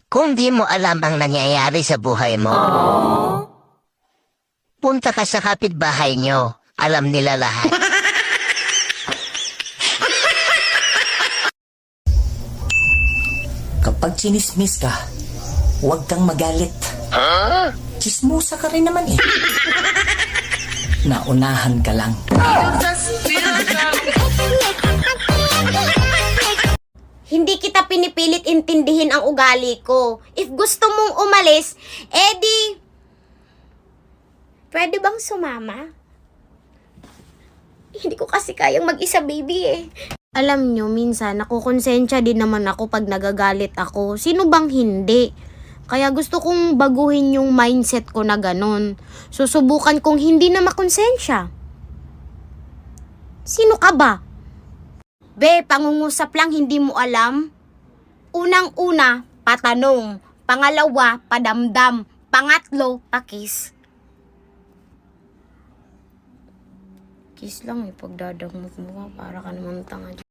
Kung di mo alam ang nangyayari sa buhay mo, punta ka sa kapitbahay nyo. Alam nila lahat. Kapag chinismis ka, huwag kang magalit. Chismosa ka rin naman eh. Naunahan ka lang. Hindi kita pinipilit intindihin ang ugali ko. If gusto mong umalis, edi, pwede bang sumama? Hindi ko kasi kayang mag-isa, baby eh. Alam nyo, minsan nakukonsensya din naman ako pag nagagalit ako. Sino bang hindi? Kaya gusto kong baguhin yung mindset ko na ganun. Susubukan kong hindi na makonsensya. Sino ka ba? Be, pangungusap lang hindi mo alam. Unang-una, patanong. Pangalawa, padamdam. Pangatlo, pakis. Kiss lang eh, pagdadagmot mo ka, para ka naman tanga.